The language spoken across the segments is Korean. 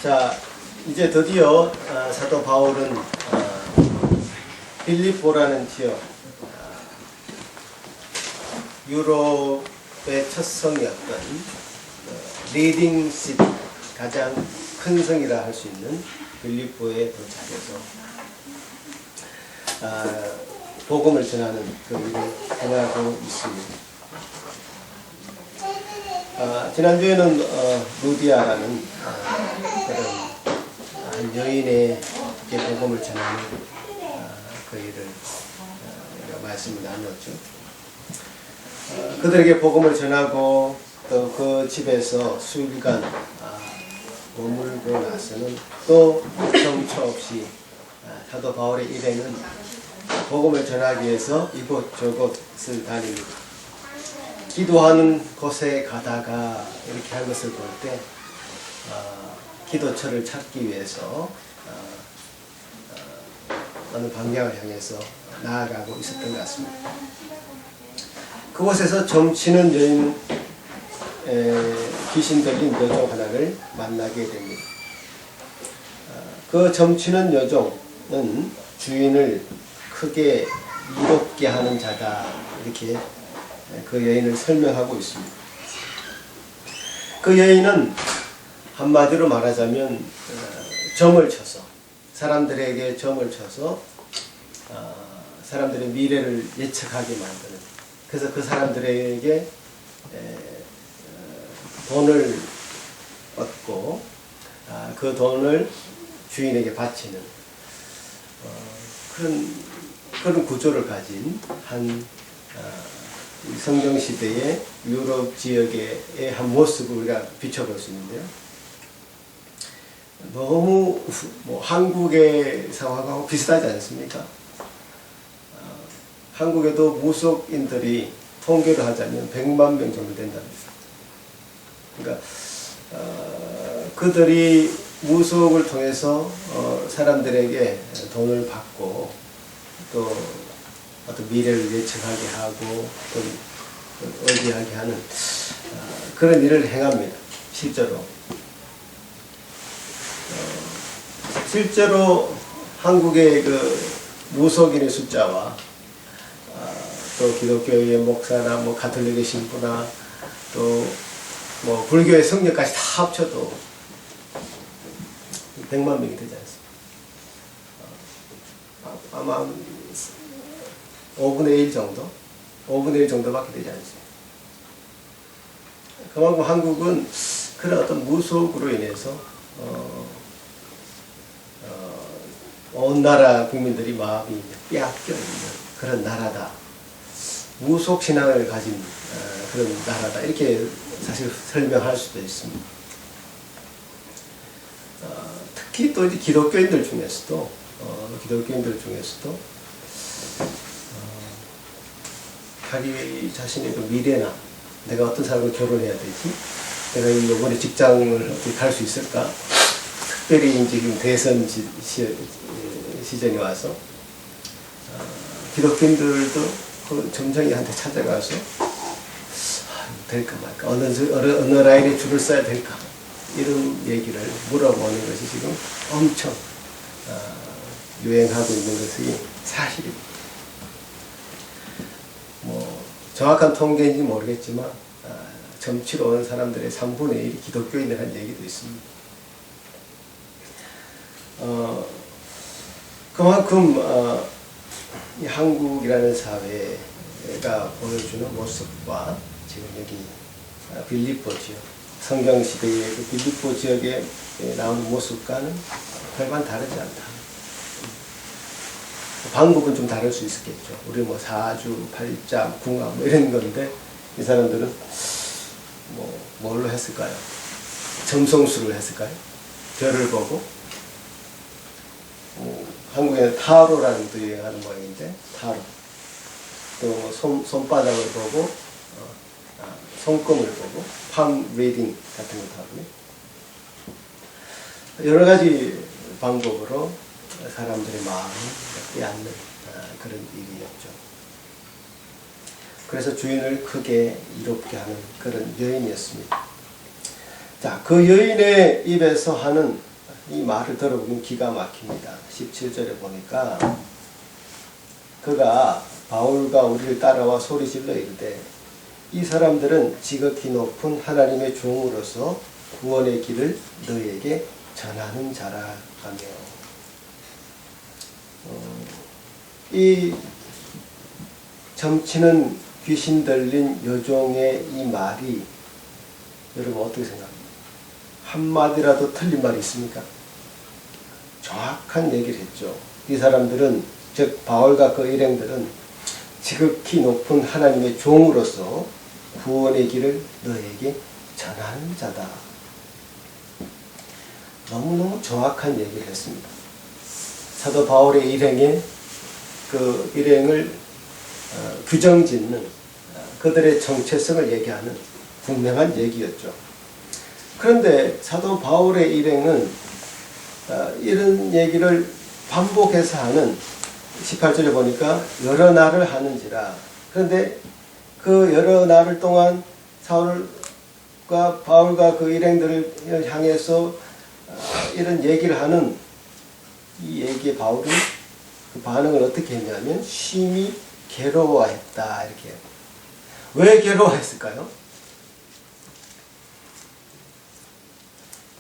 자, 이제 드디어 사도 바울은 빌립보라는 지역, 유럽의 첫 성이었던 리딩 시티, 가장 큰 성이라 할 수 있는 빌립보에 도착해서 복음을 전하는 그 일을 행하고 있습니다. 지난주에는 루디아라는 그런 한 여인에게 복음을 전하는 그 일을 말씀을 나눴죠. 그들에게 복음을 전하고 또 그 집에서 수일간 머물고 나서는 또 정처 없이 사도 바울의 일행은 복음을 전하기 위해서 이곳저곳을 다닙니다. 기도하는 곳에 가다가 이렇게 한 것을 볼 때 기도처를 찾기 위해서 어느 방향을 향해서 나아가고 있었던 것 같습니다. 그곳에서 점치는 여인, 귀신 들린 여종 하나를 만나게 됩니다. 그 점치는 여종은 주인을 크게 이롭게 하는 자다, 이렇게 그 여인을 설명하고 있습니다. 그 여인은 한마디로 말하자면 점을 쳐서, 사람들에게 점을 쳐서 사람들의 미래를 예측하게 만드는, 그래서 그 사람들에게 돈을 얻고 그 돈을 주인에게 바치는 그런 구조를 가진 한 성경시대의 유럽 지역의 한 모습을 우리가 비춰볼 수 있는데요. 너무 한국의 상황하고 비슷하지 않습니까? 한국에도 무속인들이 통계를 하자면 100만 명 정도 된답니다. 그러니까 그들이 무속을 통해서 사람들에게 돈을 받고 또 어떤 미래를 예측하게 하고 또 의지하게 하는 그런 일을 행합니다. 실제로 한국의 그 무속인의 숫자와 또 기독교의 목사나 가톨릭의 신부나 또 불교의 성녀까지 다 합쳐도 100만 명이 되지 않습니다. 아마 5분의 1 정도? 5분의 1 정도밖에 되지 않습니다. 그만큼 한국은 그런 어떤 무속으로 인해서 온 나라 국민들이 마음이 빼앗겨 있는 그런 나라다. 무속 신앙을 가진 그런 나라다. 이렇게 사실 설명할 수도 있습니다. 특히 또 이제 기독교인들 중에서도 자기 자신의 그 미래나 내가 어떤 사람을 결혼해야 되지? 내가 이번에 직장을 어떻게 갈 수 있을까? 특별히 지금 대선 시즌이 와서 기독교인들도 그 점쟁이한테 찾아가서 될까 말까, 어느 라인에 줄을 써야 될까, 이런 얘기를 물어보는 것이 지금 엄청 유행하고 있는 것이 사실입니다. 정확한 통계인지 모르겠지만 점치러 오는 사람들의 3분의 1이 기독교인이라는 얘기도 있습니다. 그만큼 이 한국이라는 사회가 보여주는 모습과 지금 여기 빌립보 지역, 성경시대의 그 빌립보 지역에 나오는 모습과는 별반 다르지 않다. 방법은 좀 다를 수 있겠죠. 우리 사주, 팔자, 궁합 이런 건데, 이 사람들은 뭘로 했을까요? 점성술을 했을까요? 별을 보고, 한국에는 타로라는 또 유행하는 모양인데, 타로. 또 손바닥을 보고, 손금을 보고, palm reading 같은 것도 하고요. 여러 가지 방법으로 사람들의 마음을 빼앗는 그런 일이었죠. 그래서 주인을 크게 이롭게 하는 그런 여인이었습니다. 자, 그 여인의 입에서 하는 이 말을 들어보면 기가 막힙니다. 17절에 보니까 그가 바울과 우리를 따라와 소리질러 이르되 이 사람들은 지극히 높은 하나님의 종으로서 구원의 길을 너희에게 전하는 자라 하며, 이 점치는 귀신 들린 여종의 이 말이 여러분 어떻게 생각합니까? 한마디라도 틀린 말이 있습니까? 정확한 얘기를 했죠. 이 사람들은, 즉 바울과 그 일행들은 지극히 높은 하나님의 종으로서 구원의 길을 너에게 전하는 자다. 너무너무 정확한 얘기를 했습니다. 사도 바울의 일행의 그 일행을 규정짓는 그들의 정체성을 얘기하는 분명한 얘기였죠. 그런데 사도 바울의 일행은 이런 얘기를 반복해서 하는, 18절에 보니까 여러 날을 하는지라. 그런데 그 여러 날을 동안 사울과 바울과 그 일행들을 향해서 이런 얘기를 하는 이 얘기에 바울은 그 반응을 어떻게 했냐면 심히 괴로워했다, 이렇게 해요. 왜 괴로워했을까요?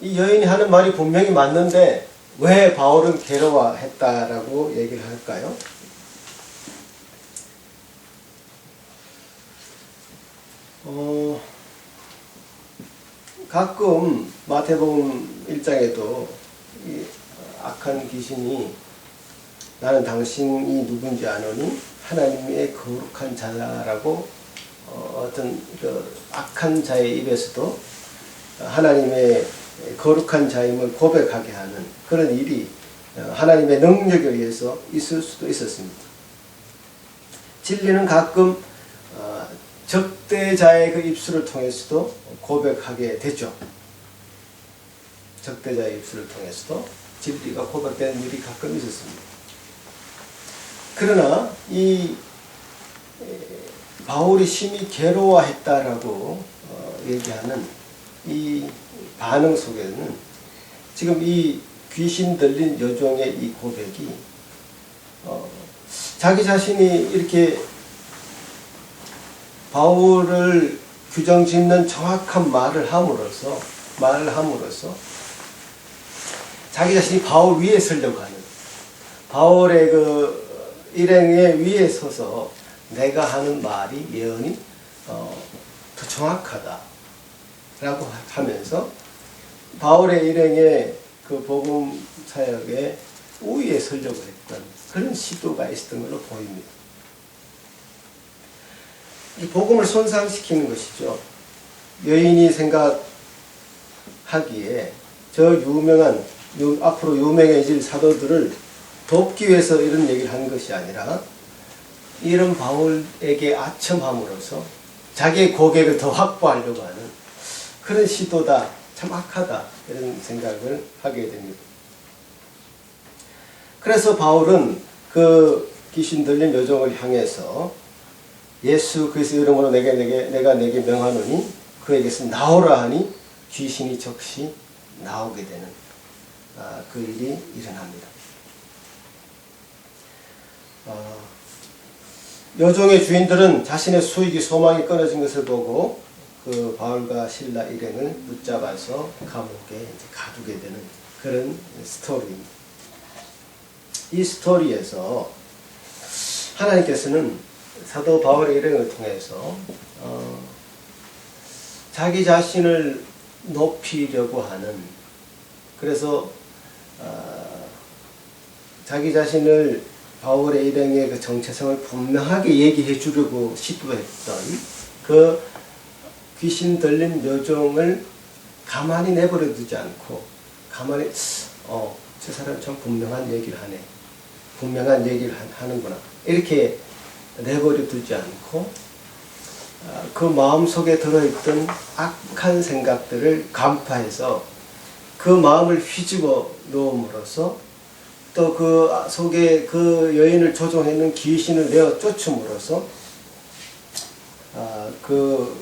이 여인이 하는 말이 분명히 맞는데 왜 바울은 괴로워했다라고 얘기를 할까요? 가끔 마태복음 1장에도 이 악한 귀신이 나는 당신이 누군지 아노니 하나님의 거룩한 자라고 어떤 그 악한 자의 입에서도 하나님의 거룩한 자임을 고백하게 하는 그런 일이 하나님의 능력에 의해서 있을 수도 있었습니다. 진리는 가끔 적대자의 그 입술을 통해서도 고백하게 됐죠. 적대자의 입술을 통해서도 진리가 고백되는 일이 가끔 있었습니다. 그러나 이 바울이 심히 괴로워했다라고 얘기하는 이 반응 속에는 지금 이 귀신 들린 여종의 이 고백이 자기 자신이 이렇게 바울을 규정짓는 정확한 말을 함으로써 자기 자신이 바울 위에 서려고 하는, 바울의 그 일행의 위에 서서 내가 하는 말이 예언이 더 정확하다라고 하면서 바울의 일행의 그 복음 사역에 우위에 서려고 했던 그런 시도가 있었던 걸로 보입니다. 이 복음을 손상시키는 것이죠. 여인이 생각하기에 저 유명한, 앞으로 유명해질 사도들을 돕기 위해서 이런 얘기를 하는 것이 아니라 이런 바울에게 아첨함으로써 자기의 고객을 더 확보하려고 하는 그런 시도다, 참 악하다, 이런 생각을 하게 됩니다. 그래서 바울은 그 귀신 들린 여종을 향해서 예수 그리스도 이름으로 내가 내게 명하노니 그에게서 나오라 하니 귀신이 즉시 나오게 되는 그 일이 일어납니다. 여종의 주인들은 자신의 수익이 소망이 끊어진 것을 보고 그 바울과 실라 일행을 붙잡아서 감옥에 이제 가두게 되는 그런 스토리입니다. 이 스토리에서 하나님께서는 사도 바울의 일행을 통해서 자기 자신을 높이려고 하는, 그래서 자기 자신을 바울의 일행의 그 정체성을 분명하게 얘기해 주려고 시도했던 그 귀신 들린 여종을 가만히 내버려 두지 않고 가만히 저 사람 참 분명한 얘기를 하네, 분명한 얘기를 하는구나, 이렇게 내버려 두지 않고 그 마음속에 들어있던 악한 생각들을 간파해서 그 마음을 휘집어 놓음으로써 또 그 속에 그 여인을 조종했는 귀신을 내어 쫓음으로써 그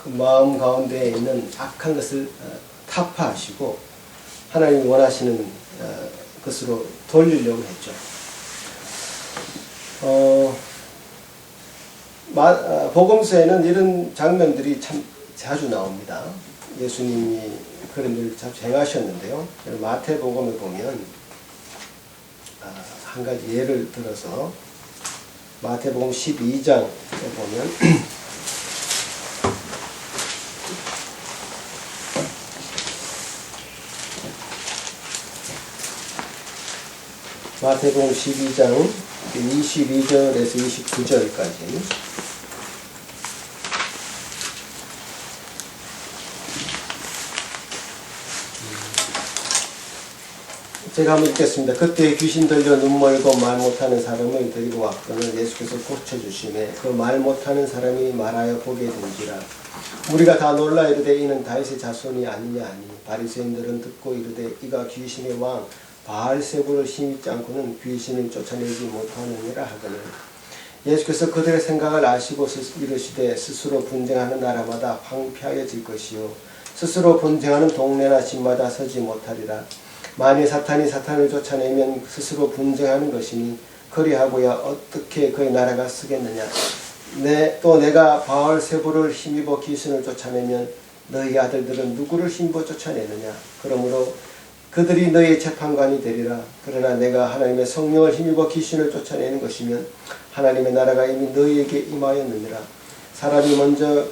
마음 가운데에 있는 악한 것을 타파하시고 하나님이 원하시는 것으로 돌리려고 했죠. 복음서에는 이런 장면들이 참 자주 나옵니다. 예수님이 그런 일을 자주 행하셨는데요. 마태복음에 보면 한 가지 예를 들어서 마태복음 12장에 보면 마태복음 12장 22절에서 29절까지 제가 한번 읽겠습니다. 그때 귀신 들려 눈 멀고 말 못하는 사람을 데리고 왔거늘 예수께서 고쳐주시매 그 말 못하는 사람이 말하여 보게 된지라. 우리가 다 놀라 이르되 이는 다윗의 자손이 아니냐 하니 바리새인들은 듣고 이르되 이가 귀신의 왕 바알세불을 힘입지 않고는 귀신을 쫓아내지 못하느니라 하거늘 예수께서 그들의 생각을 아시고 이르시되 스스로 분쟁하는 나라마다 황폐하여질 것이요 스스로 분쟁하는 동네나 집마다 서지 못하리라. 만일 사탄이 사탄을 쫓아내면 스스로 분쟁하는 것이니 그리하고야 어떻게 그의 나라가 서겠느냐. 또 내가 바알세불을 힘입어 귀신을 쫓아내면 너희 아들들은 누구를 힘입어 쫓아내느냐. 그러므로 그들이 너희의 재판관이 되리라. 그러나 내가 하나님의 성령을 힘입어 귀신을 쫓아내는 것이면 하나님의 나라가 이미 너희에게 임하였느니라. 사람이 먼저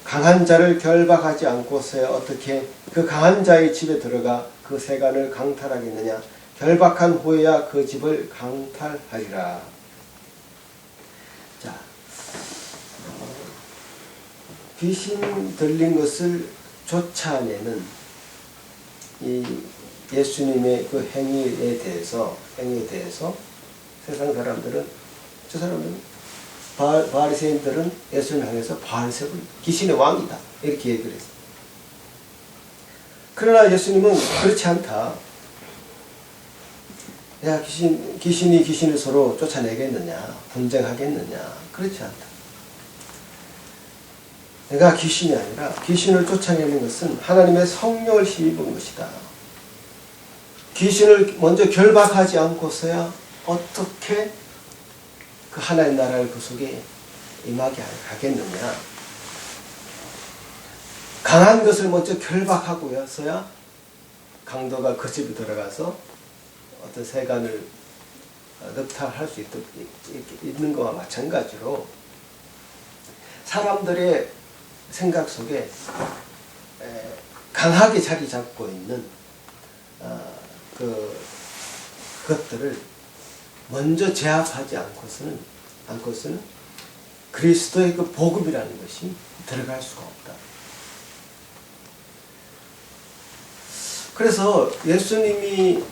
강한 자를 결박하지 않고서야 어떻게 그 강한 자의 집에 들어가 그 세간을 강탈하겠느냐. 결박한 후에야 그 집을 강탈하리라. 자, 귀신 들린 것을 쫓아내는 이 예수님의 그 행위에 대해서 세상 사람들은 저 사람들은 바리새인들은 예수님을 향해서 바알세불 귀신의 왕이다 이렇게 얘기를 했어요. 그러나 예수님은 그렇지 않다. 야 귀신이 귀신을 서로 쫓아내겠느냐 분쟁하겠느냐 그렇지 않다. 내가 귀신이 아니라 귀신을 쫓아내는 것은 하나님의 성령을 힘입은 것이다. 귀신을 먼저 결박하지 않고서야 어떻게 그 하나의 나라를 그 속에 임하게 하겠느냐. 강한 것을 먼저 결박하고서야 강도가 그 집에 들어가서 어떤 세간을 늑탈할 수 있는 것과 마찬가지로 사람들의 생각 속에 강하게 자리 잡고 있는 그것들을 먼저 제압하지 않고서는 그리스도의 그 복음이라는 것이 들어갈 수가 없다. 그래서 예수님이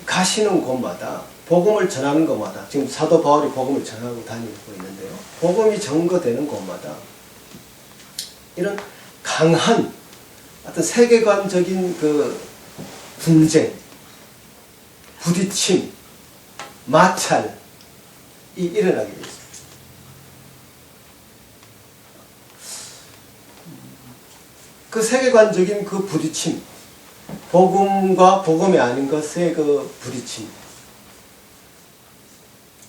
가시는 곳마다 복음을 전하는 곳마다 지금 사도 바울이 복음을 전하고 다니고 있는데요. 복음이 전거되는 곳마다 이런 강한 어떤 세계관적인 그 분쟁, 부딪힘, 마찰이 일어나게 되어 있습니다. 그 세계관적인 그 부딪힘, 복음과 복음이 아닌 것의 그 부딪힘,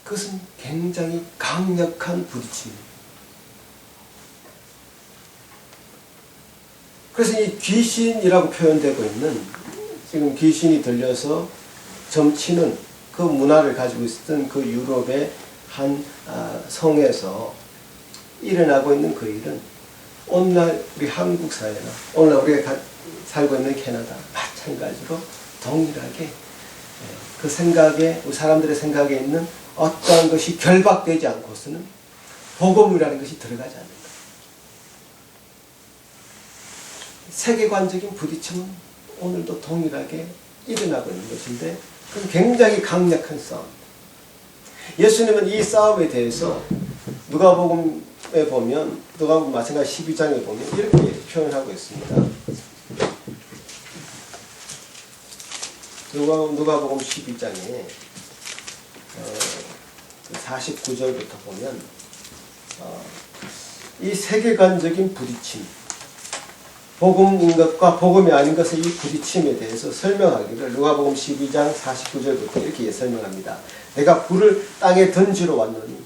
그것은 굉장히 강력한 부딪힘입니다. 그래서 이 귀신이라고 표현되고 있는 지금 귀신이 들려서 점치는 그 문화를 가지고 있었던 그 유럽의 한 성에서 일어나고 있는 그 일은 오늘날 우리 한국 사회나 오늘날 우리가 살고 있는 캐나다 마찬가지로 동일하게 그 생각에 우리 사람들의 생각에 있는 어떠한 것이 결박되지 않고서는 복음이라는 것이 들어가지 않는다. 세계관적인 부딪힘은 오늘도 동일하게 일어나고 있는 것인데 그건 굉장히 강력한 싸움. 예수님은 이 싸움에 대해서 누가복음에 보면 누가복음 마찬가지 12장에 보면 이렇게 표현하고 있습니다. 누가복음 12장에 49절부터 보면 이 세계관적인 부딪힘 복음인 것과 복음이 아닌 것의 이 부딪힘에 대해서 설명하기를 누가복음 12장 49절부터 이렇게 설명합니다. 내가 불을 땅에 던지러 왔노니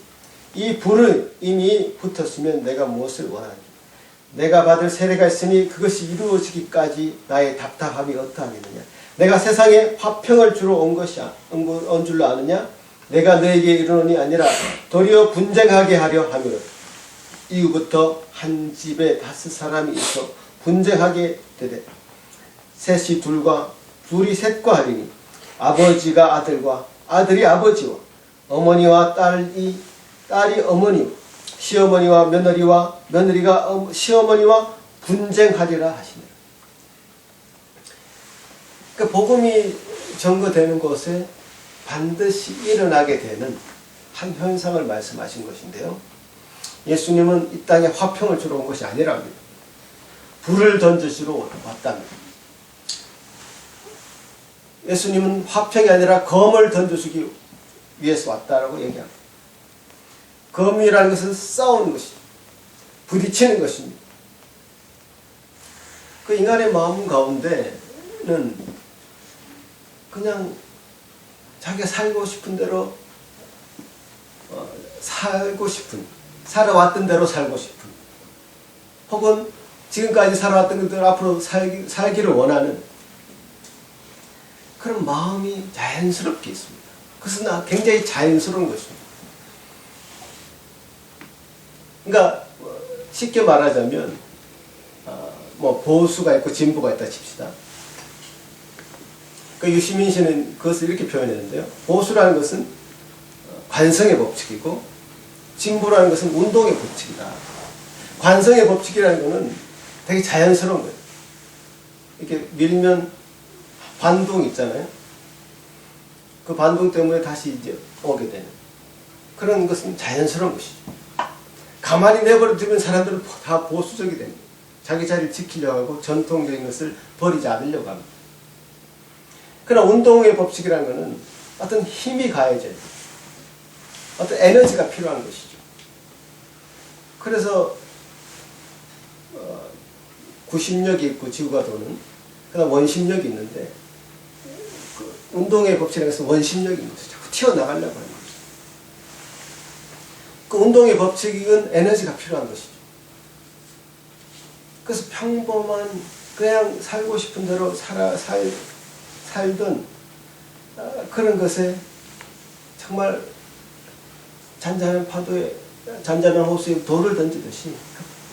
이 불은 이미 붙었으면 내가 무엇을 원하니 내가 받을 세례가 있으니 그것이 이루어지기까지 나의 답답함이 어떠하겠느냐. 내가 세상에 화평을 주러 온 줄로 아느냐. 내가 너에게 이르노니 아니라 도리어 분쟁하게 하려 함이라. 이후부터 한 집에 5사람이 있어 분쟁하게 되되 셋이 둘과 둘이 셋과 하리니 아버지가 아들과 아들이 아버지와 어머니와 딸이 어머니와 시어머니와 며느리와 며느리가 시어머니와 분쟁하리라 하시니라. 그러니까 복음이 전거되는 곳에 반드시 일어나게 되는 한 현상을 말씀하신 것인데요. 예수님은 이 땅에 화평을 주러 온 것이 아니랍니다. 불을 던지시러 왔답니다. 예수님은 화평이 아니라 검을 던져주기 위해서 왔다라고 얘기합니다. 검이라는 것은 싸우는 것이죠. 부딪히는 것입니다. 그 인간의 마음 가운데는 그냥 자기가 살고 싶은 대로 살고 싶은, 살아왔던 대로 살고 싶은, 혹은 지금까지 살아왔던 것들 앞으로 살기를 원하는 그런 마음이 자연스럽게 있습니다. 그것은 굉장히 자연스러운 것입니다. 그러니까 쉽게 말하자면 보수가 있고 진보가 있다 칩시다. 그 유시민 씨는 그것을 이렇게 표현했는데요. 보수라는 것은 관성의 법칙이고 진보라는 것은 운동의 법칙이다. 관성의 법칙이라는 것은 되게 자연스러운 거예요. 이렇게 밀면 반동 있잖아요. 그 반동 때문에 다시 이제 오게 되는 그런 것은 자연스러운 것이죠. 가만히 내버려 두면 사람들은 다 보수적이 됩니다. 자기 자리를 지키려고 하고 전통적인 것을 버리지 않으려고 합니다. 그러나 운동의 법칙이라는 것은 어떤 힘이 가해져야 돼요. 어떤 에너지가 필요한 것이죠. 그래서 구심력이 있고 지구가 도는 그다음 원심력이 있는데 그 운동의 법칙이라는 것은 원심력인 거죠. 자꾸 튀어나가려고 하는 거죠. 그 운동의 법칙은 에너지가 필요한 것이죠. 그래서 평범한 그냥 살고 싶은 대로 살던 그런 것에 정말 잔잔한 파도에 잔잔한 호수에 돌을 던지듯이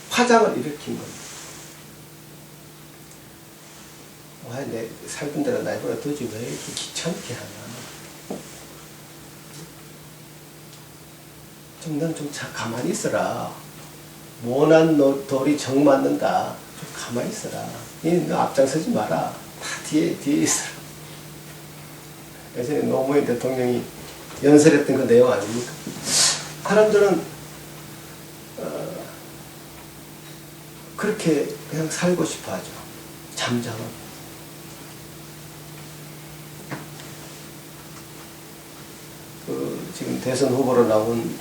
파장을 일으킨 겁니다. 와, 내 살던 대로 내버려 두지 왜 이렇게 귀찮게 하나. 넌 좀 가만히 있어라. 모난 돌이 정 맞는다. 좀 가만히 있어라. 너 앞장서지 마라. 다 뒤에 있어라. 예전에 노무현 대통령이 연설했던 그 내용 아닙니까? 사람들은 그렇게 그냥 살고 싶어 하죠. 잠잠하고. 지금 대선 후보로 나온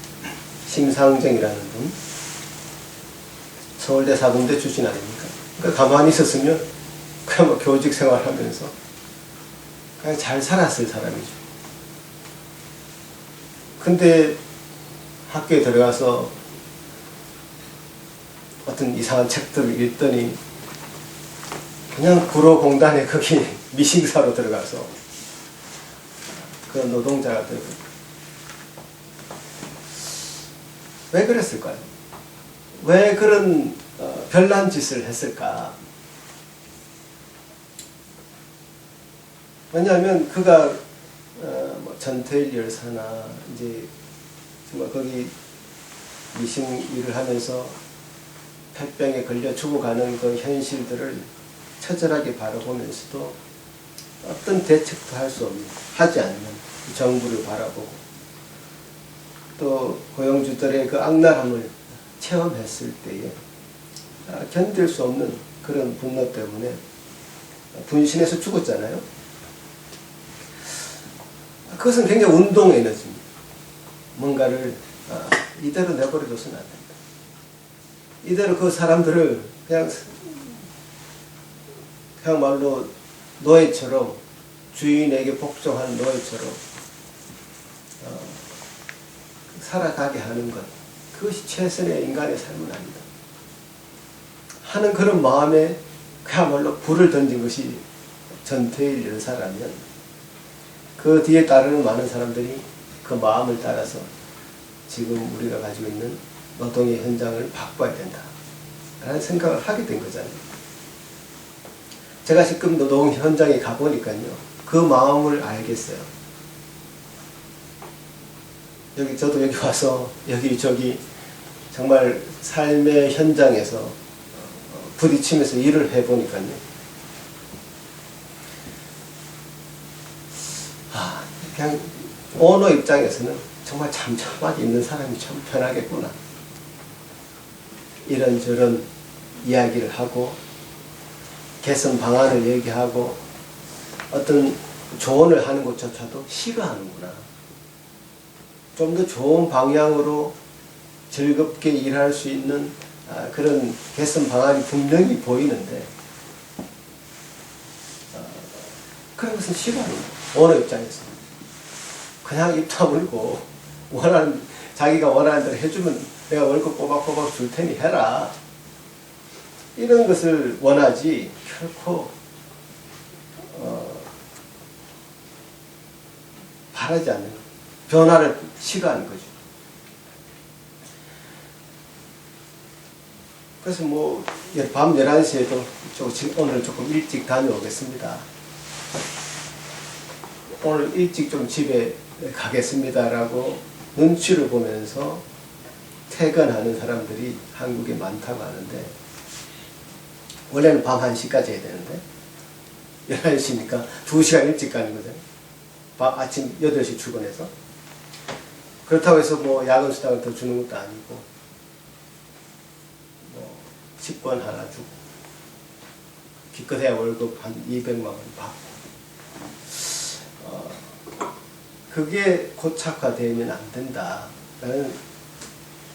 심상정이라는 분, 서울대 사범대 출신 아닙니까? 그러니까 가만히 있었으면 그냥 교직 생활하면서 그냥 잘 살았을 사람이죠. 근데 학교에 들어가서 어떤 이상한 책들을 읽더니 그냥 구로공단에 거기 미싱사로 들어가서 그 노동자가 되고. 왜 그랬을까요? 왜 그런 별난 짓을 했을까? 왜냐하면 그가 전태일 열사나 이제 정말 거기 미싱 일을 하면서 폐병에 걸려 죽어가는 그 현실들을 처절하게 바라보면서도 어떤 대책도 할 수 없는, 하지 않는 정부를 바라보고 또 고용주들의 그 악랄함을 체험했을 때에 견딜 수 없는 그런 분노 때문에 분신해서 죽었잖아요. 그것은 굉장히 운동 에너지입니다. 뭔가를 이대로 내버려둬서는 안 된다. 이대로 그 사람들을 그냥 그야말로 노예처럼 주인에게 복종하는 노예처럼 살아가게 하는 것, 그것이 최선의 인간의 삶은 아니다 하는 그런 마음에 그야말로 불을 던진 것이 전태일 여사라면, 그 뒤에 따르는 많은 사람들이 그 마음을 따라서 지금 우리가 가지고 있는 노동의 현장을 바꿔야 된다 라는 생각을 하게 된 거잖아요. 제가 지금 노동 현장에 가보니까요, 그 마음을 알겠어요. 저도 여기 와서 여기저기 정말 삶의 현장에서 부딪히면서 일을 해보니까요, 그냥 오너 입장에서는 정말 잠잠하게 있는 사람이 참 편하겠구나, 이런저런 이야기를 하고 개선 방안을 얘기하고 어떤 조언을 하는 것조차도 싫어하는구나, 좀 더 좋은 방향으로 즐겁게 일할 수 있는 그런 개선 방안이 분명히 보이는데 그런 것은 싫어하는 거예요. 오너 입장에서 그냥 입 다물고 자기가 원하는 대로 해주면 내가 월급 꼬박꼬박 줄 테니 해라, 이런 것을 원하지 결코 바라지 않는 거예요. 변화를 싫어하는 거죠. 그래서 밤 11시에도 오늘 조금 일찍 다녀오겠습니다, 오늘 일찍 좀 집에 가겠습니다라고 눈치를 보면서 퇴근하는 사람들이 한국에 많다고 하는데, 원래는 밤 1시까지 해야 되는데 11시니까 2시간 일찍 가는 거잖아요. 아침 8시 출근해서. 그렇다고 해서 야근 수당을 더 주는 것도 아니고 식권 하나 주고 기껏해야 월급 한 200만 원 받고, 그게 고착화되면 안 된다라는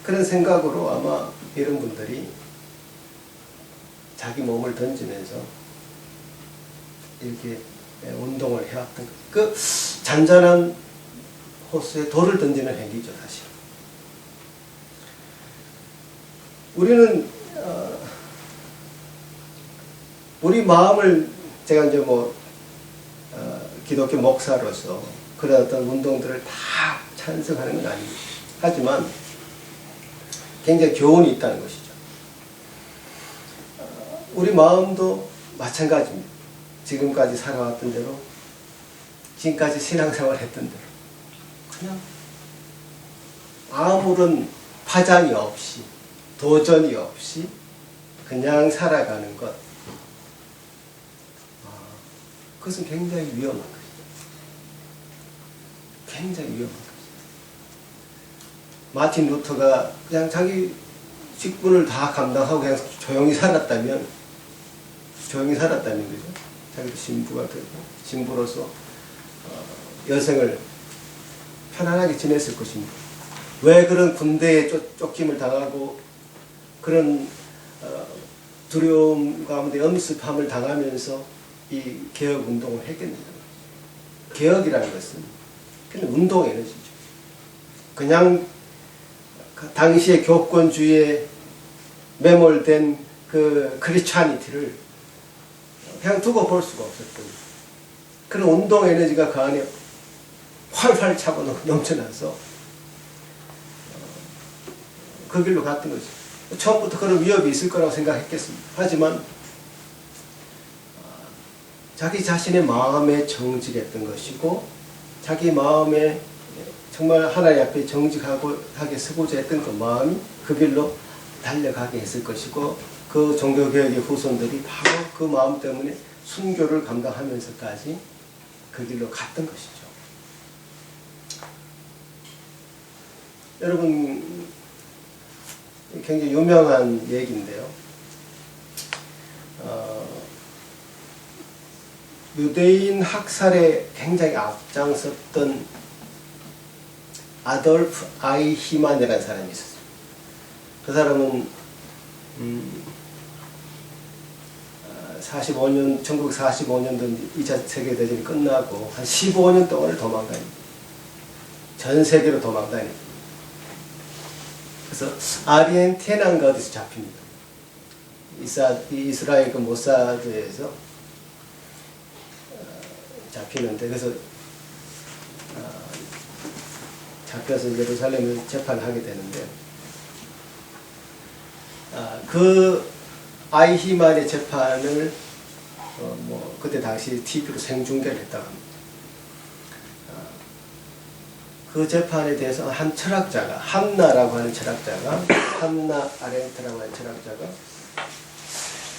그런 생각으로 아마 이런 분들이 자기 몸을 던지면서 이렇게 운동을 해왔던 거죠. 그 잔잔한 호수에 돌을 던지는 행위죠, 사실. 우리는 우리 마음을, 제가 이제 기독교 목사로서 그런 어떤 운동들을 다 찬성하는 건 아닙니다. 하지만 굉장히 교훈이 있다는 것이죠. 우리 마음도 마찬가지입니다. 지금까지 살아왔던 대로, 지금까지 신앙생활 했던 대로 그냥 아무런 파장이 없이, 도전이 없이 그냥 살아가는 것, 그것은 굉장히 위험한 것이죠. 굉장히 위험한 것이죠. 마틴 루터가 그냥 자기 직분을 다 감당하고 그냥 조용히 살았다면 그죠? 자기도 신부가 되고 신부로서 여생을 편안하게 지냈을 것입니다. 왜 그런 군대에 쫓김을 당하고 그런 두려움 가운데 엄습함을 당하면서 이 개혁운동을 했겠느냐. 개혁이라는 것은 그냥 운동 에너지죠. 그냥 당시의 교권주의에 매몰된 그 크리스찬이티를 그냥 두고 볼 수가 없었던 그런 운동 에너지가 그 안에 활활 차고 넘쳐나서 그 길로 갔던 거죠. 처음부터 그런 위협이 있을 거라고 생각했겠습니다. 하지만 자기 자신의 마음에 정직했던 것이고, 자기 마음에 정말 하나님 앞에 정직하게 서고자 했던 그 마음이 그 길로 달려가게 했을 것이고, 그 종교개혁의 후손들이 바로 그 마음 때문에 순교를 감당하면서까지 그 길로 갔던 것이죠. 여러분, 굉장히 유명한 얘기인데요. 유대인 학살에 굉장히 앞장섰던 아돌프 아이히만이라는 사람이 있었어요. 그 사람은 45년, 1945년도 2차 세계대전이 끝나고 한 15년 동안을 도망다니. 전 세계로 도망다니. 그래서 아르헨티나인가 어디서 잡힙니다. 이스라엘 그 모사드에서 잡히는데, 그래서 잡혀서 예루살렘을 재판을 하게 되는데, 그 아이히만의 재판을 그때 당시 TV로 생중계를 했다고 합니다. 그 재판에 대해서 한 철학자가, 한나라고 하는 철학자가, 한나 아렌트라고 하는 철학자가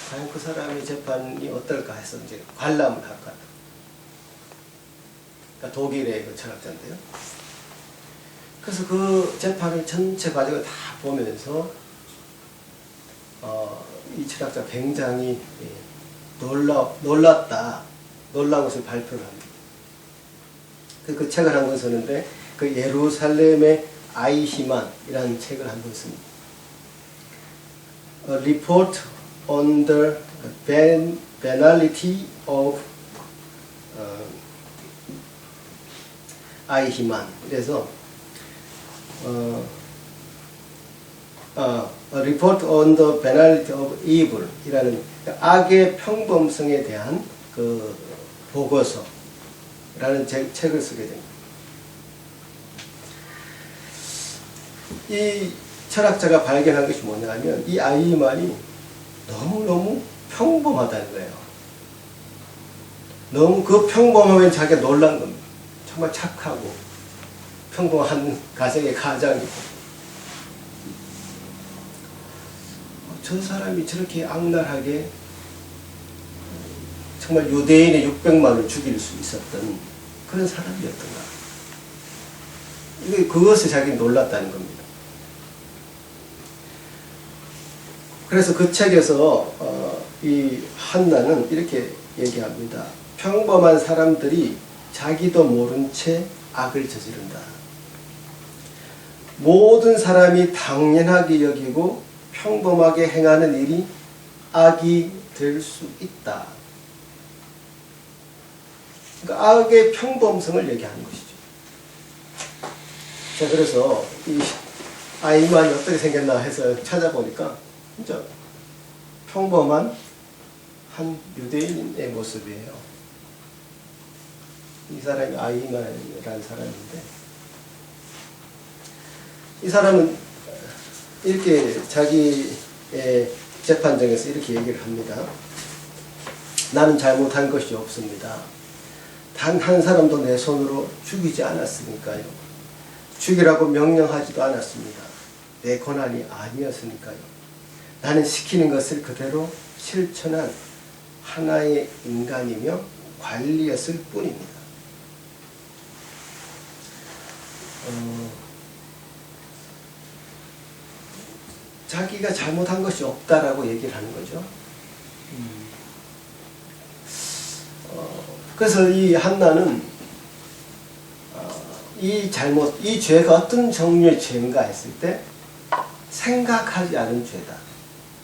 과연 그 사람의 재판이 어떨까 해서 이제 관람을 할까. 그러니까 독일의 그 철학자인데요. 그래서 그 재판을 전체 과정을 다 보면서 이 철학자가 굉장히 놀랐다. 놀라운 것을 발표를 합니다. 그 책을 한 권 쓰는데, 그 예루살렘의 아이히만이라는 책을 한 권 씁니다. A Report on the Banality of 아이히만. 그래서 A Report on the Banality of Evil 이라는 악의 평범성에 대한 그 보고서라는 책을 쓰게 됩니다. 이 철학자가 발견한 것이 뭐냐면, 이 아이히만이 너무너무 평범하다는 거예요. 너무 그 평범함에 자기가 놀란 겁니다. 정말 착하고 평범한 가정의 가장이고, 저 사람이 저렇게 악랄하게 정말 유대인의 600만을 죽일 수 있었던 그런 사람이었던가. 그것에 자기는 놀랐다는 겁니다. 그래서 그 책에서 이 한나는 이렇게 얘기합니다. 평범한 사람들이 자기도 모른 채 악을 저지른다. 모든 사람이 당연하게 여기고 평범하게 행하는 일이 악이 될 수 있다. 그러니까 악의 평범성을 얘기하는 것이죠. 자, 그래서 이 아이히만이 어떻게 생겼나 해서 찾아보니까 진짜 평범한 한 유대인의 모습이에요. 이 사람이 아이히만이라는 사람인데, 이 사람은 이렇게 자기의 재판정에서 이렇게 얘기를 합니다. 나는 잘못한 것이 없습니다. 단 한 사람도 내 손으로 죽이지 않았으니까요. 죽이라고 명령하지도 않았습니다. 내 권한이 아니었으니까요. 나는 시키는 것을 그대로 실천한 하나의 인간이며 관리였을 뿐입니다. 자기가 잘못한 것이 없다라고 얘기를 하는 거죠. 그래서 이 한나는 이 죄가 어떤 종류의 죄인가 했을 때, 생각하지 않은 죄다.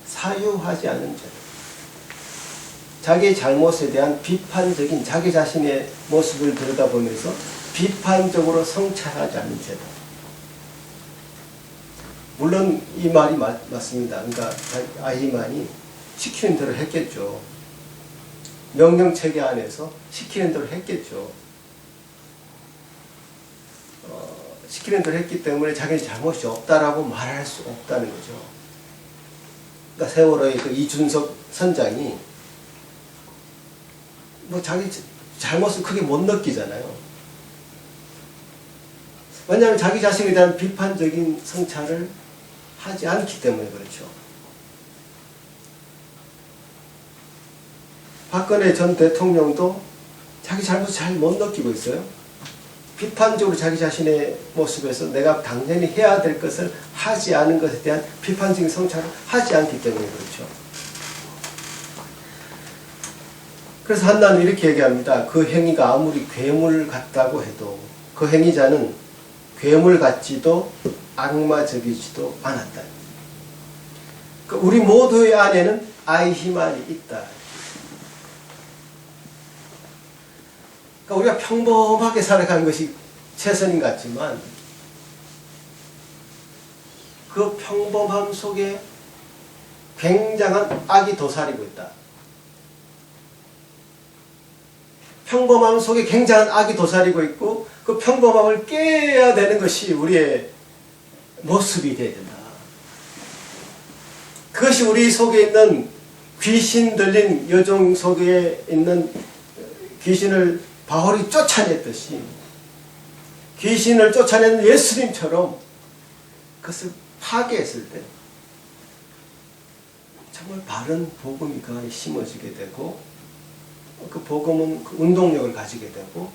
사유하지 않은 죄다. 자기의 잘못에 대한 비판적인, 자기 자신의 모습을 들여다보면서 비판적으로 성찰하지 않는 죄다. 물론 이 말이 맞습니다. 그러니까 아이히만이 시키는 대로 했겠죠. 명령체계 안에서 시키는 대로 했겠죠. 시키는 대로 했기 때문에 자기의 잘못이 없다라고 말할 수 없다는 거죠. 그러니까 세월호의 그 이준석 선장이 자기 잘못을 크게 못 느끼잖아요. 왜냐하면 자기 자신에 대한 비판적인 성찰을 하지 않기 때문에 그렇죠. 박근혜 전 대통령도 자기 잘못을 잘 못 느끼고 있어요. 비판적으로 자기 자신의 모습에서 내가 당연히 해야 될 것을 하지 않은 것에 대한 비판적인 성찰을 하지 않기 때문에 그렇죠. 그래서 한나는 이렇게 얘기합니다. 그 행위가 아무리 괴물 같다고 해도 그 행위자는 괴물 같지도 악마적이지도 않았다. 우리 모두의 안에는 아이히만이 있다. 그러니까 우리가 평범하게 살아가는 것이 최선인 것 같지만 그 평범함 속에 굉장한 악이 도사리고 있다. 평범함 속에 굉장한 악이 도사리고 있고 그 평범함을 깨야 되는 것이 우리의 모습이 되어야 된다. 그것이 우리 속에 있는 귀신 들린 여종 속에 있는 귀신을 바울이 쫓아냈듯이 귀신을 쫓아낸 예수님처럼 그것을 파괴했을 때 정말 바른 복음이 그 안에 심어지게 되고 그 복음은 그 운동력을 가지게 되고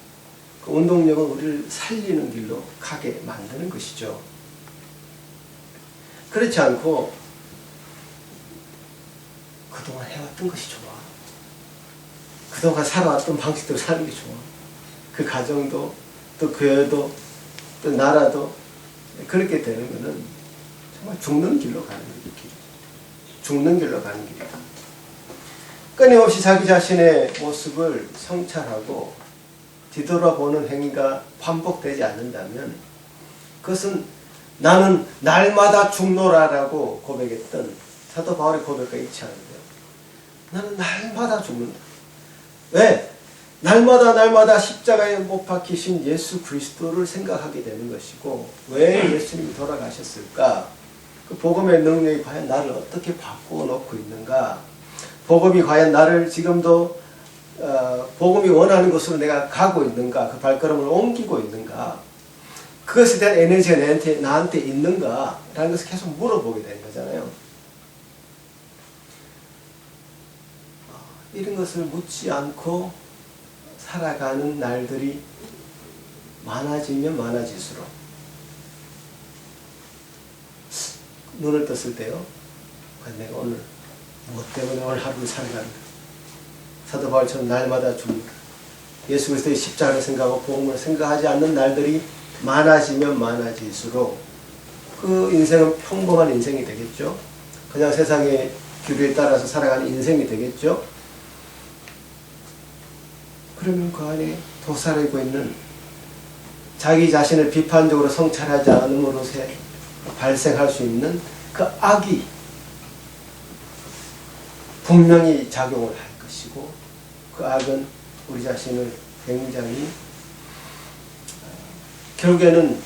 그 운동력은 우리를 살리는 길로 가게 만드는 것이죠. 그렇지 않고 그동안 해왔던 것이 좋아. 그동안 살아왔던 방식대로 사는 게 좋아. 그 가정도 또 교회도 또 나라도 그렇게 되는 것은 정말 죽는 길로 가는 길. 죽는 길로 가는 길이다. 끊임없이 자기 자신의 모습을 성찰하고 뒤돌아보는 행위가 반복되지 않는다면 그것은 나는 날마다 죽노라라고 고백했던 사도 바울의 고백과 일치하는데요. 나는 날마다 죽는다. 왜? 날마다 십자가에 못 박히신 예수 그리스도를 생각하게 되는 것이고 왜 예수님이 돌아가셨을까? 그 복음의 능력이 과연 나를 어떻게 바꾸어 놓고 있는가? 복음이 과연 나를 지금도 복음이 원하는 곳으로 내가 가고 있는가? 그 발걸음을 옮기고 있는가? 그것에 대한 에너지가 나한테 있는가? 라는 것을 계속 물어보게 되는 거잖아요. 이런 것을 묻지 않고 살아가는 날들이 많아지면 많아질수록 눈을 떴을 때요. 내가 오늘 무엇 때문에 오늘 하루를 살아가는가. 사도 바울처럼 날마다 죽는가. 예수 그리스도의 십자가를 생각하고 복음을 생각하지 않는 날들이 많아지면 많아질수록 그 인생은 평범한 인생이 되겠죠. 그냥 세상의 기류에 따라서 살아가는 인생이 되겠죠. 그러면 그 안에 도사리고 있는 자기 자신을 비판적으로 성찰하지 않음으로써 발생할 수 있는 그 악이 분명히 작용을 할 것이고 그 악은 우리 자신을 굉장히 결국에는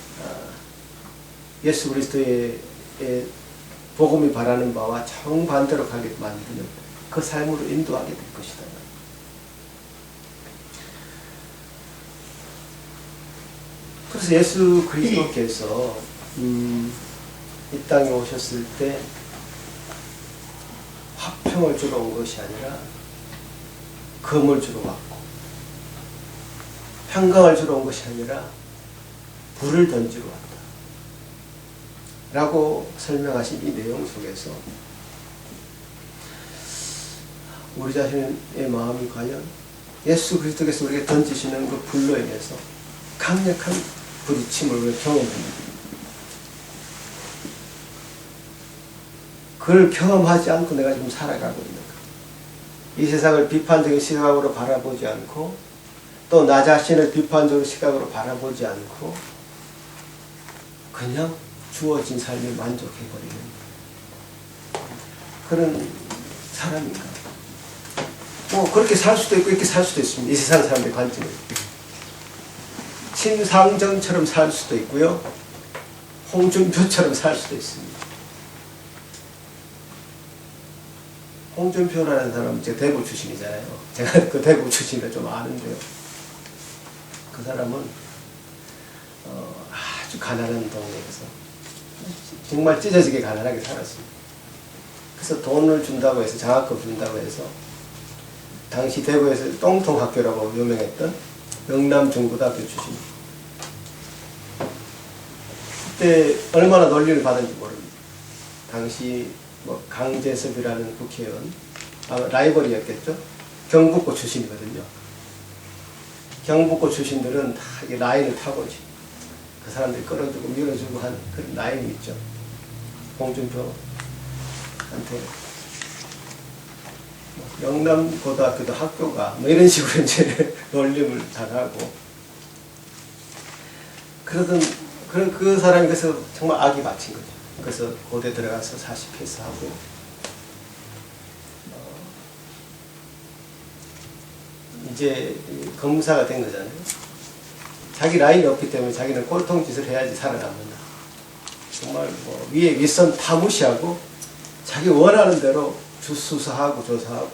예수 그리스도의 복음이 바라는 바와 정반대로 가게 만드는 그 삶으로 인도하게 될 것이다. 그래서 예수 그리스도께서 이 땅에 오셨을 때 화평을 주러 온 것이 아니라 금을 주러 왔고 평강을 주러 온 것이 아니라 불을 던지러 왔다 라고 설명하신 이 내용 속에서 우리 자신의 마음이 과연 예수 그리스도께서 우리에게 던지시는 그 불로 인해서 강력한 부딪힘을 우리가 경험합니다. 그걸 경험하지 않고 내가 지금 살아가고 있는가? 이 세상을 비판적인 시각으로 바라보지 않고 또 나 자신을 비판적인 시각으로 바라보지 않고 그냥 주어진 삶에 만족해버리는 그런 사람인가? 뭐 그렇게 살 수도 있고 이렇게 살 수도 있습니다. 이 세상 사람들의 관점은 신상정처럼 살 수도 있고요. 홍준표처럼 살 수도 있습니다. 홍준표라는 사람은 제 대구 출신이잖아요. 제가 그 대구 출신을 좀 아는데요. 그 사람은 아주 가난한 동네에서 정말 찢어지게 가난하게 살았습니다. 그래서 돈을 준다고 해서 장학금 준다고 해서 당시 대구에서 똥통학교라고 유명했던 영남중고등학교 출신입니다. 그때 얼마나 논리를 받은지 모릅니다. 당시 뭐 강재섭이라는 국회의원 아마 라이벌이었겠죠. 경북고 출신이거든요. 경북고 출신들은 다 이게 라인을 타고 오지. 그 사람들 끌어주고 밀어주고 한 그런 라인이 있죠. 홍준표한테 영남고등학교도 학교가 뭐 이런 식으로 이제 놀림을 당하고 그러던 그 사람이 그래서 정말 악이 맞힌 거죠. 그래서 고대 들어가서 40회서 하고 이제 검사가 된 거잖아요. 자기 라인이 없기 때문에 자기는 꼴통짓을 해야지 살아남는다. 정말 뭐 위에 윗선 다 무시하고 자기 원하는 대로 수사하고 조사하고.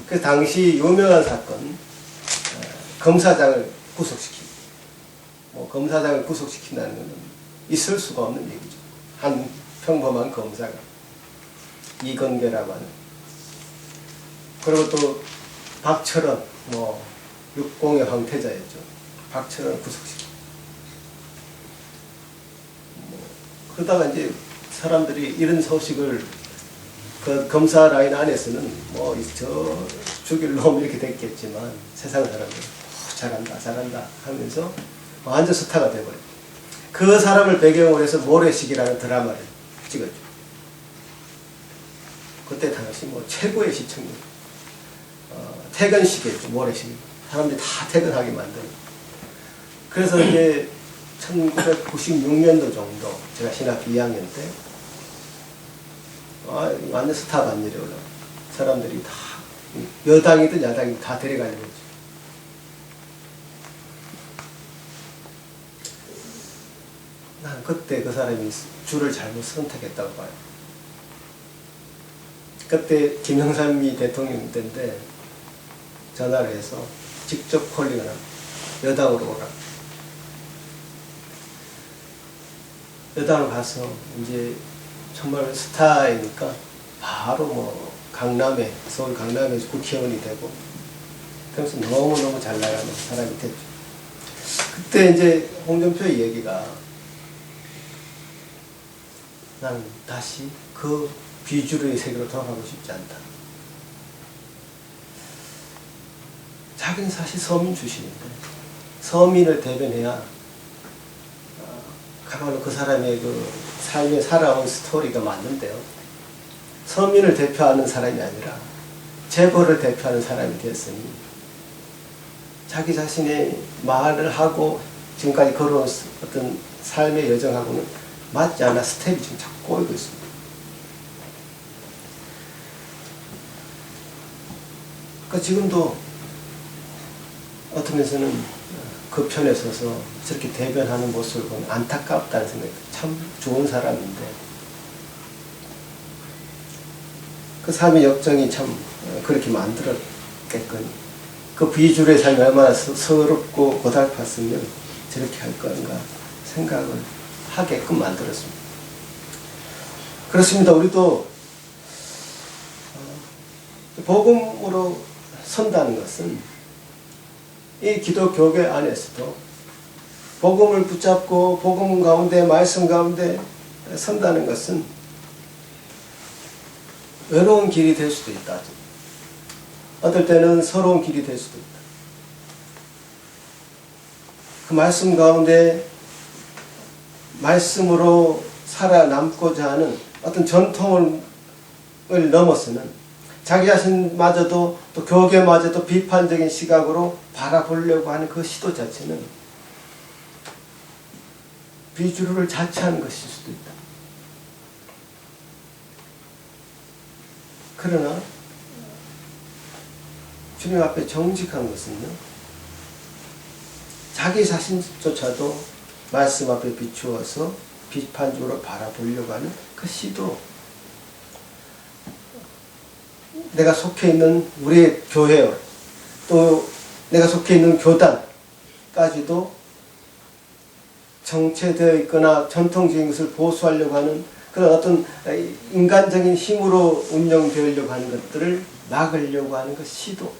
그 당시 유명한 사건, 검사장을 구속시키고, 뭐 검사장을 구속시킨다는 것은 있을 수가 없는 얘기죠. 한 평범한 검사가 이건계라고 하는. 그리고 또 박철원, 뭐 육공의 황태자였죠. 박철원 구속시키고. 그러다가 이제 사람들이 이런 소식을 그 검사 라인 안에서는 뭐 저 죽일 놈 이렇게 됐겠지만 세상 사람들은 잘한다 잘한다 하면서 완전 스타가 돼버려요. 그 사람을 배경으로 해서 모래시계라는 드라마를 찍었죠. 그때 당시 뭐 최고의 시청률. 퇴근시계였죠. 모래시계. 사람들이 다 퇴근하게 만드는. 그래서 이제 1996년도 정도 제가 신학교 2학년 때 완전 스타 반열에 올라가 사람들이 다 여당이든 야당이든 다 데려가는 거죠. 난 그때 그 사람이 줄을 잘못 선택했다고 봐요. 그때 김영삼이 대통령 때인데 전화를 해서 직접 콜링을 합니다. 여당으로 오라. 여당을 가서 이제 정말 스타이니까 바로 뭐 강남에 서울 강남에 국회의원이 되고 그래서 너무너무 잘 나가는 사람이 됐죠. 그때 이제 홍준표의 얘기가 나는 다시 그 비주류의 세계로 돌아가고 싶지 않다. 자기는 사실 서민 출신인데 서민을 대변해야 가만히 그 사람의 그 삶에 살아온 스토리가 맞는데요. 서민을 대표하는 사람이 아니라 재벌을 대표하는 사람이 됐으니 자기 자신의 말을 하고 지금까지 걸어온 어떤 삶의 여정하고는 맞지 않아 스텝이 지금 자꾸 꼬이고 있습니다. 그러니까 지금도 어떤 면에서는 그 편에 서서 저렇게 대변하는 모습을 보면 안타깝다는 생각이 참 좋은 사람인데 그 삶의 역정이 참 그렇게 만들었겠거니 그 비주류의 삶이 얼마나 서럽고 고달팠으면 저렇게 할 건가 생각을 하게끔 만들었습니다. 그렇습니다. 우리도 복음으로 선다는 것은 이 기독교계 안에서도 복음을 붙잡고 복음 가운데 말씀 가운데 선다는 것은 외로운 길이 될 수도 있다. 어떨 때는 서러운 길이 될 수도 있다. 그 말씀 가운데 말씀으로 살아남고자 하는 어떤 전통을 넘어서는 자기 자신마저도 또 교계마저도 비판적인 시각으로 바라보려고 하는 그 시도 자체는 비주류를 자처하는 것일 수도 있다. 그러나 주님 앞에 정직한 것은요, 자기 자신조차도 말씀 앞에 비추어서 비판적으로 바라보려고 하는 그 시도, 내가 속해 있는 우리의 교회, 또 내가 속해 있는 교단까지도 정체되어 있거나 전통적인 것을 보수하려고 하는 그런 어떤 인간적인 힘으로 운영되려고 하는 것들을 막으려고 하는 그 시도,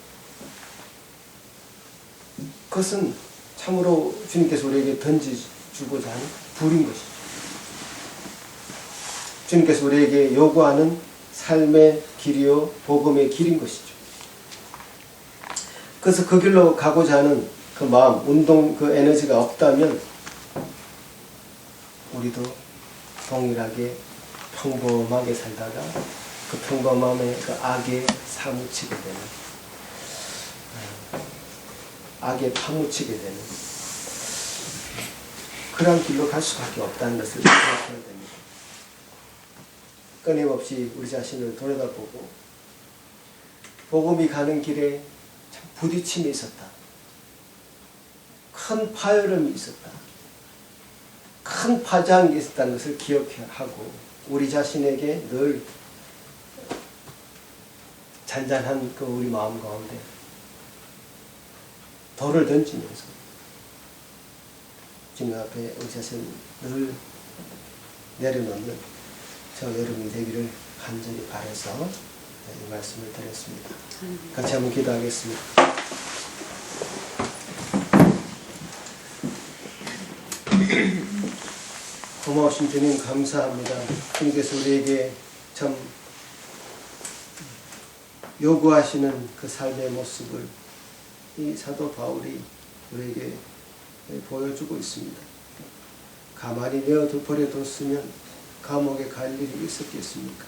그것은 참으로 주님께서 우리에게 던져주고자 하는 불인 것이죠. 주님께서 우리에게 요구하는 삶의 길이요 복음의 길인 것이죠. 그래서 그 길로 가고자 하는 그 마음, 운동, 그 에너지가 없다면 우리도 동일하게 평범하게 살다가 그 평범함에 그 악에 사무치게 되는, 악에 파묻히게 되는 그런 길로 갈 수밖에 없다는 것을 생각해야 됩니다. 끊임없이 우리 자신을 돌아다보고 복음이 가는 길에 참 부딪힘이 있었다. 큰 파열음이 있었다. 큰 파장이 있었다는 것을 기억하고 우리 자신에게 늘 잔잔한 그 우리 마음 가운데 돌을 던지면서 주님 앞에 우리 자신 늘 내려놓는 저 여러분이 되기를 간절히 바라서 이 말씀을 드렸습니다. 같이 한번 기도하겠습니다. 고마우신 주님 감사합니다. 주님께서 우리에게 참 요구하시는 그 삶의 모습을 이 사도 바울이 우리에게 보여주고 있습니다. 가만히 내어버려뒀으면 감옥에 갈 일이 있었겠습니까?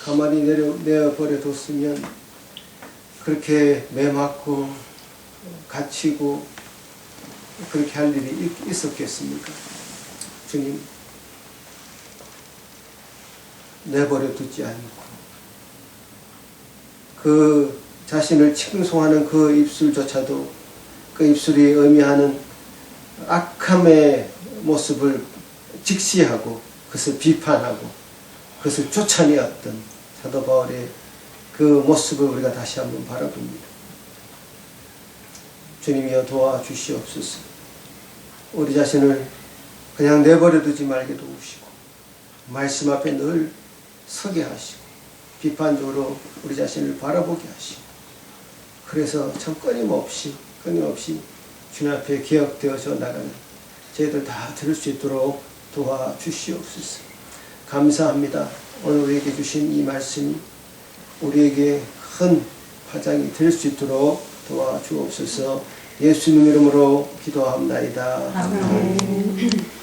가만히 내어버려뒀으면 그렇게 매맞고 갇히고 그렇게 할 일이 있었겠습니까? 주님, 내버려 두지 않고 그 자신을 칭송하는 그 입술조차도 그 입술이 의미하는 악함의 모습을 직시하고 그것을 비판하고 그것을 쫓아내었던 사도 바울의 그 모습을 우리가 다시 한번 바라봅니다. 주님이여 도와주시옵소서. 우리 자신을 그냥 내버려 두지 말게 도우시고 말씀 앞에 늘 서게 하시고 비판적으로 우리 자신을 바라보게 하시고 그래서 참 끊임없이 주님 앞에 기억되어져 나가는 저희들 다 들을 수 있도록 도와주시옵소서. 감사합니다. 오늘 우리에게 주신 이 말씀이 우리에게 큰 파장이 될 수 있도록 도와주옵소서. 예수님 이름으로 기도합나이다. 아멘.